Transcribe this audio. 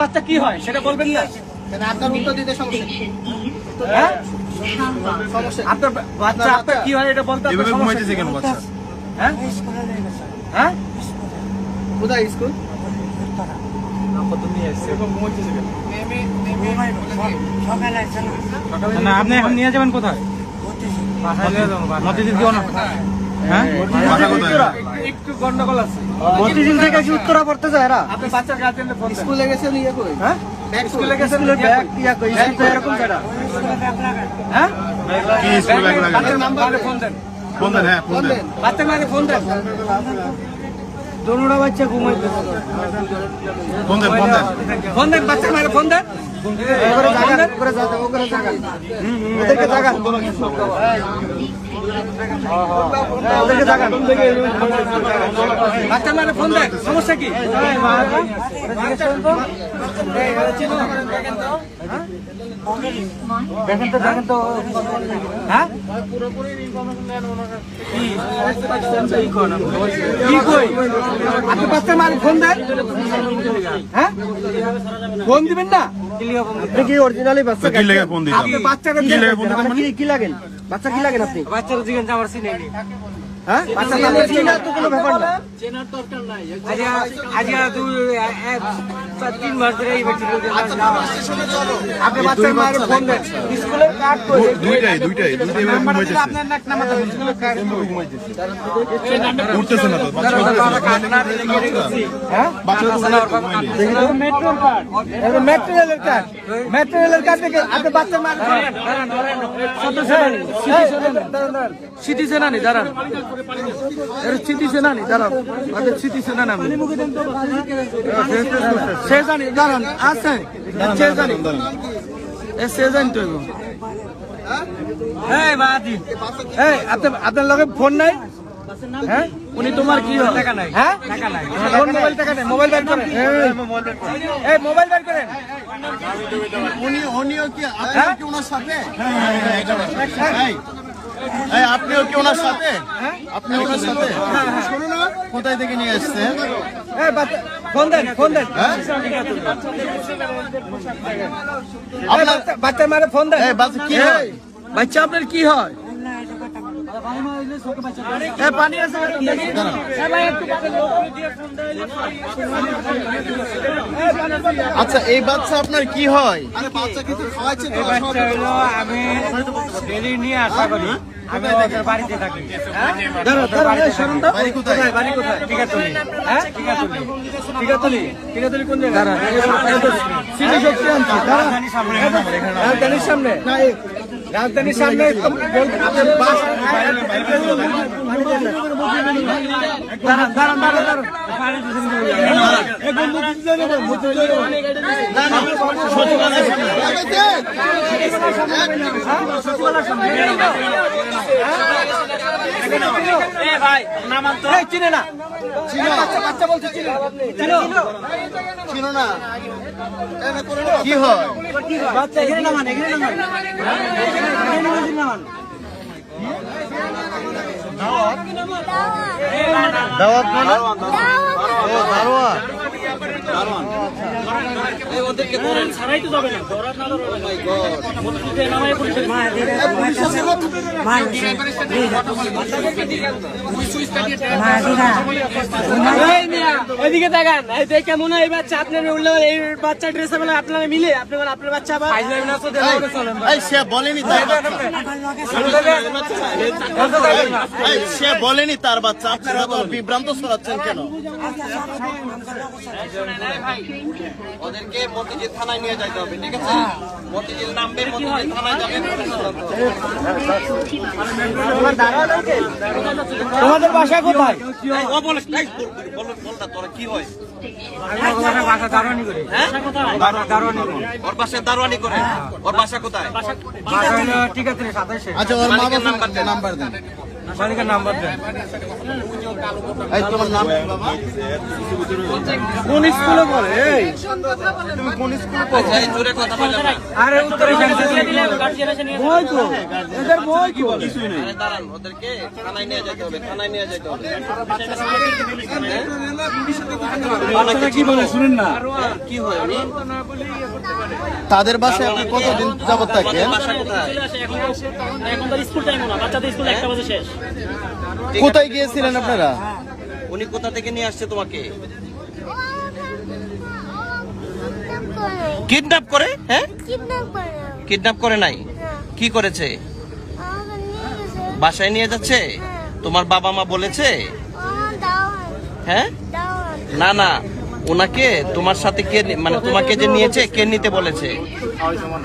বাচ্চা কি হয় সেটা বলবেন না? আপনার উত্তর দিতে সমস্যা নেই। হ্যাঁ? সমস্যা আপনার বাচ্চা আপনার কি হয় এটা বলতে আপনার সমস্যা কি? কেন বাচ্চা? হ্যাঁ? হ্যাঁ? কোথায় স্কুল? না আপনি এখন নিয়ে যাবেন কোথায়? মতিঝিল কি অনেক? হ্যাঁ? একটু গন্ডগোল আছে। মতিঝিল থেকে কি উত্তরা পড়তে যায় এরা? আপনি বাচ্চার গার্জেনকে ফোন দেন। স্কুলে গেছেন ইয়ে কই? হ্যাঁ? স্কুলে গেছেন ব্যাগ ইয়া কই? স্কুল তো এরকম জায়গা। হ্যাঁ? কি স্কুলে ব্যাগ লাগে? বাচ্চার নাম্বারে ফোন দেন। ফোন দেন, হ্যাঁ ফোন দেন। বাচ্চার মাকে ফোন দেন। দোনোটা বাচ্চা ঘুমাইতেছে। ফোন দেন, ফোন দেন। ফোন দেন বাচ্চার মাকে ফোন দেন। ওরে জায়গা, ওরে জায়গা, ওরে জায়গা। ওদেরকে জায়গা। ওদেরকে জায়গা। বাচ্চার মাকে ফোন দেন। সমস্যা কি? দেখেন তো হ্যাঁ? কি কই? আপনি বাচ্চার মাকে ফোন দেন। হ্যাঁ? ফোন দিবেন না? আপনি কি অরিজিনালি বাচ্চা? কি লেগে ফোন দিতাম? আপনি বাচ্চাকে কি লেগে ফোন দিতাম মানে? কি লাগেন? বাচ্চা কি লাগেন আপনি? বাচ্চার জিজ্ঞেস আমার চিনে নি। হ্যাঁ? বাচ্চা লাগেন চিনা তো কোনো ব্যাপার না। আপনি বাচ্চার মায়ের ফোন দেন। স্কুলের কার্ড কই? দুইটাই এভাবে ঘুমাইতেছে। আপনার নাক নামাতে হবে। স্কুলের কার্ড উঠতেছে না তো, বাচ্চা উঠতেছে না। হ্যাঁ? বাচ্চা উঠতেছে না, ঘুমাইনি। মেট্রোর কার্ড। এটা মেট্রোরেলের কার্ড। মেট্রোরেলের কার্ড থেকে আপনি বাচ্চার মায়ের ফোন দেন। সিটি সেনানি দাঁড়ান। সিটি সেনানি দাঁড়ান। আপনি সিটি সেনানি আমি। সে জানি দাঁড়ান আছে। সে জানি। সে জানি তো। এই বাদি। এই আপনার লগে ফোন নাই? হ্যাঁ? উনি তোমার কি হয়? টাকা নাই। হ্যাঁ? টাকা নাই। ফোন মোবাইল টাকা নাই। মোবাইল বের করেন। এই মোবাইল বের করেন। উনিও কি আপনিও কি ওনার সাথে? এই আপনিও কি ওনার সাথে? আপনি ওনার সাথে? শোনো না, কোথায় থেকে নিয়ে আসছেন? এই ফোন দেন, ফোন দেন। বাচ্চার মারে ফোন দেন। এই বাচ্চা কি হয়? বাচ্চা আপনার কি হয়? পানি আছে। আচ্ছা এই বাচ্চা আপনার কি হয়? বাচ্চা কিছু খাওয়াচ্ছে? আমি ডেলি নিয়ে আসা করি। আমি ওদের বাড়িতে থাকি। বাড়ি কোথায়? বাড়ি কোথায়? টিকাতলি। হ্যাঁ? টিকাতলি কোন জায়গা? সিটি শক্তি আনছি। রাজধানীর সামনে। রাজধানীর সামনে আপনার বাস। দাঁড়ান। ভাই নামান তো চিনে না। বাচ্চা বলছে চিনো না? কি হয়? বাচ্চা এখানে নামান। দাওয়াত মানে? ও দারোয়ান। ওদেরকে ধরেন ছাড়াই তো যাবে না। এদিকে দেখান কেমন হয় এই বাচ্চা আপনার উঠলে এই বাচ্চা ড্রেস আপনারা মিলে আপনার বাচ্চা আবার এই সে বলেনি তার বাচ্চা। এই সে বলেনি তার বাচ্চা। আপনারা তো বিভ্রান্ত ছড়াচ্ছেন কেন? ওদেরকে মতিঝিল থানায় নিয়ে যাইতে হবে, ঠিক আছে? মতিঝিল নামবে, মতিঝিল থানায় যাবেন। তোমাদের বাসা কোথায়? তোরা কি হয়? বাসা দারোয়ানি করে। ওর বাসায় দারোয়ানি করে। ওর বাসা কোথায়? ঠিক আছে 27। আচ্ছা ওর মা বাবার নাম্বার দেন। মালিকের নাম্বার দেন। এই তোমার নাম কি বাবা? কোন স্কুলে পড়ে? এই তুমি কোন স্কুলে পড়ো? আরে উত্তরে বই তো এদের বই কি বলে? দাঁড়ান, ওদেরকে থানায় নিয়ে যেতে হবে, থানায় নিয়ে যেতে হবে। বাচ্চারা কি বলে শুনেন না? কি হয় উনি? তাদের বাসায় আপনি কতদিন যাবত থাকেন? বাসা কোথায়? কোথায় গিয়েছিলেন আপনারা? উনি কোথা থেকে নিয়ে আসছে তোমাকে? কিডন্যাপ করে? হ্যাঁ, কিডন্যাপ করে নাই, কি করেছে? বাসায় নিয়ে যাচ্ছে? তোমার বাবা মা বলেছে? হ্যাঁ, না না, ওনাকে তোমার সাথে কে, মানে তোমাকে যে নিয়েছে কে নিতে বলেছে? আমার